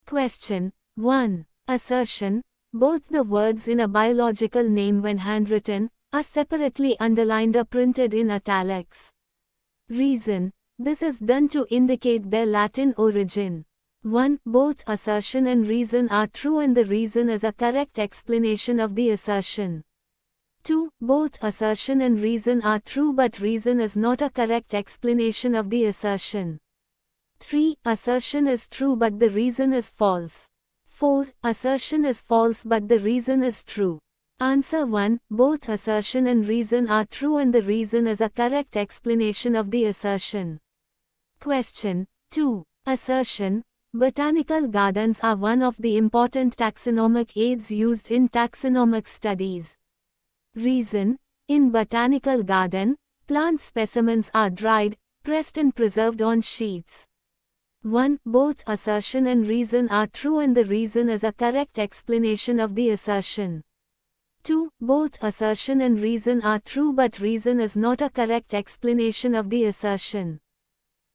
Question 1. Assertion. Both the words in a biological name when handwritten are separately underlined or printed in italics. Reason. This is done to indicate their Latin origin. 1. Both assertion and reason are true and the reason is a correct explanation of the assertion. 2. Both assertion and reason are true but reason is not a correct explanation of the assertion. 3. Assertion is true but the reason is false. 4. Assertion is false but the reason is true. Answer 1. Both assertion and reason are true and the reason is a correct explanation of the assertion. Question 2. Assertion. Botanical gardens are one of the important taxonomic aids used in taxonomic studies. Reason. In botanical garden, plant specimens are dried, pressed and preserved on sheets. 1. Both assertion and reason are true and the reason is a correct explanation of the assertion. 2. Both assertion and reason are true but reason is not a correct explanation of the assertion.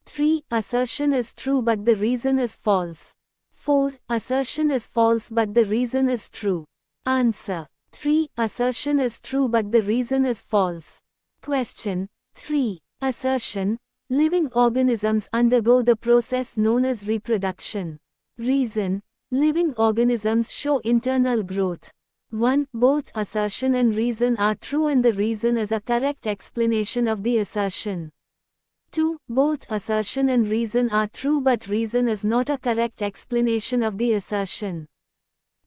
3. Assertion is true but the reason is false. 4. Assertion is false but the reason is true. Answer. 3. Assertion is true but the reason is false. Question 3. Assertion. Living organisms undergo the process known as reproduction. Reason. Living organisms show internal growth. 1. Both assertion and reason are true and the reason is a correct explanation of the assertion. 2. Both assertion and reason are true but reason is not a correct explanation of the assertion.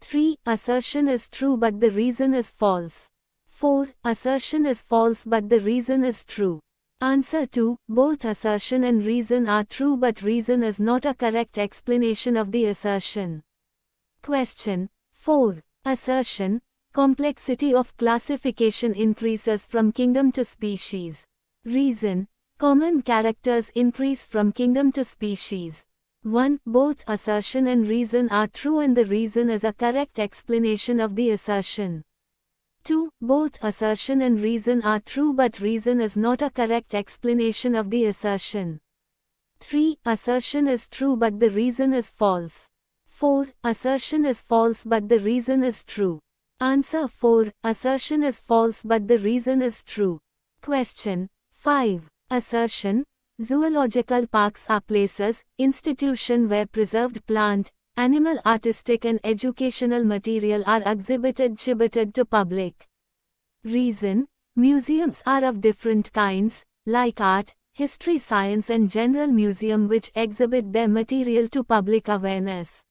3. Assertion is true but the reason is false. 4. Assertion is false but the reason is true. Answer 2. Both assertion and reason are true but reason is not a correct explanation of the assertion. Question 4. Assertion. Complexity of classification increases from kingdom to species. Reason. Common characters increase from kingdom to species. 1. Both assertion and reason are true and the reason is a correct explanation of the assertion. 2. Both assertion and reason are true but reason is not a correct explanation of the assertion. 3. Assertion is true but the reason is false. 4. Assertion is false but the reason is true. Answer 4. Assertion is false but the reason is true. Question 5. Assertion. Zoological parks are places, institutions where preserved plant, animal artistic and educational material are exhibited to public. Reason. Museums are of different kinds, like art, history, science and general museum which exhibit their material to public awareness.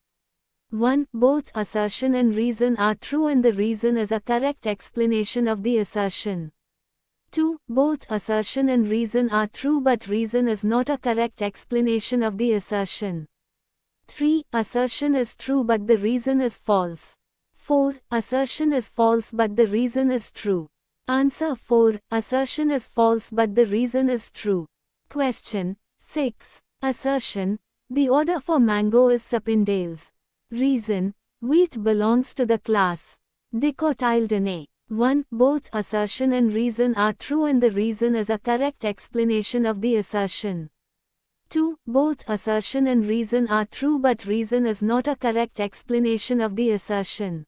1. Both assertion and reason are true and the reason is a correct explanation of the assertion. 2. Both assertion and reason are true but reason is not a correct explanation of the assertion. 3. Assertion is true but the reason is false. 4. Assertion is false but the reason is true. Answer 4. Assertion is false but the reason is true. Question 6. Assertion. The order for mango is Sapindales. Reason. Wheat belongs to the class Dicotyledonnae. 1. Both assertion and reason are true and the reason is a correct explanation of the assertion. 2. Both assertion and reason are true but reason is not a correct explanation of the assertion.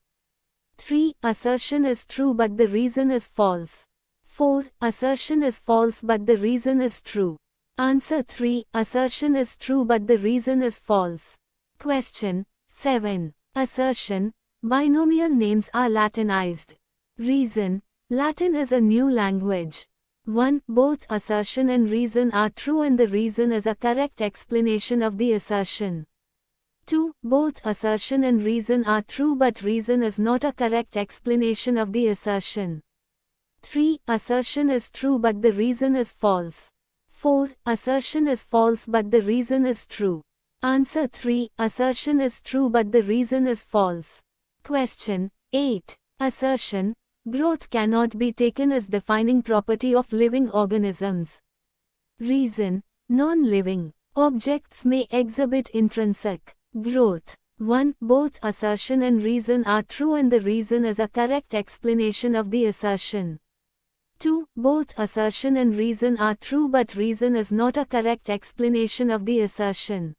3. Assertion is true but the reason is false. 4. Assertion is false but the reason is true. Answer 3. Assertion is true but the reason is false. Question 7. Assertion. Binomial names are Latinized. Reason. Latin is a new language. 1. Both assertion and reason are true and the reason is a correct explanation of the assertion. 2. Both assertion and reason are true but reason is not a correct explanation of the assertion. 3. Assertion is true but the reason is false. 4. Assertion is false but the reason is true. Answer 3. Assertion is true but the reason is false. Question 8. Assertion. Growth cannot be taken as defining property of living organisms. Reason. Non-living objects may exhibit intrinsic growth. 1. Both assertion and reason are true and the reason is a correct explanation of the assertion. 2. Both assertion and reason are true but reason is not a correct explanation of the assertion.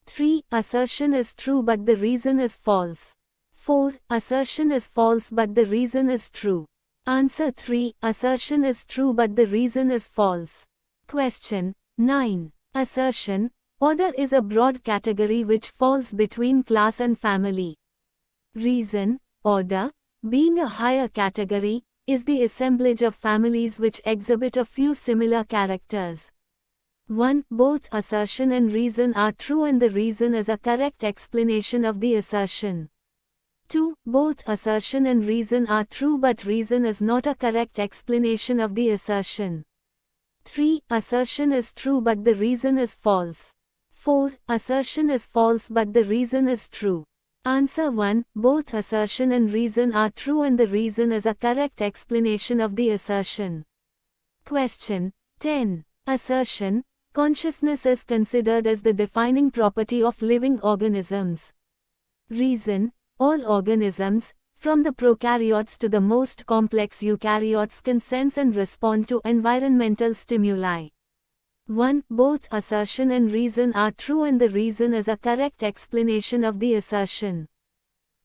3. Assertion is true but the reason is false. 4. Assertion is false but the reason is true. Answer 3. Assertion is true but the reason is false. Question 9. Assertion, order is a broad category which falls between class and family. Reason, order, being a higher category, is the assemblage of families which exhibit a few similar characters. 1. Both assertion and reason are true and the reason is a correct explanation of the assertion. 2. Both assertion and reason are true but reason is not a correct explanation of the assertion. 3. Assertion is true but the reason is false. 4. Assertion is false but the reason is true. Answer 1. Both assertion and reason are true and the reason is a correct explanation of the assertion. Question 10. Assertion, consciousness is considered as the defining property of living organisms. Reason, all organisms, from the prokaryotes to the most complex eukaryotes, can sense and respond to environmental stimuli. 1. Both assertion and reason are true and the reason is a correct explanation of the assertion.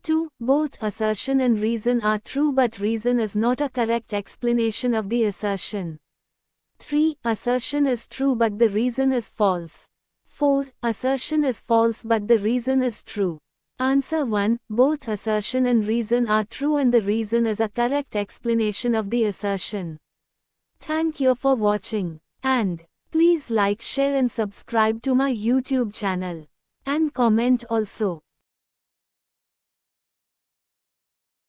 2. Both assertion and reason are true but reason is not a correct explanation of the assertion. 3. Assertion is true but the reason is false. 4. Assertion is false but the reason is true. Answer 1. Both assertion and reason are true and the reason is a correct explanation of the assertion. Thank you for watching. And please like, share and subscribe to my YouTube channel. And comment also.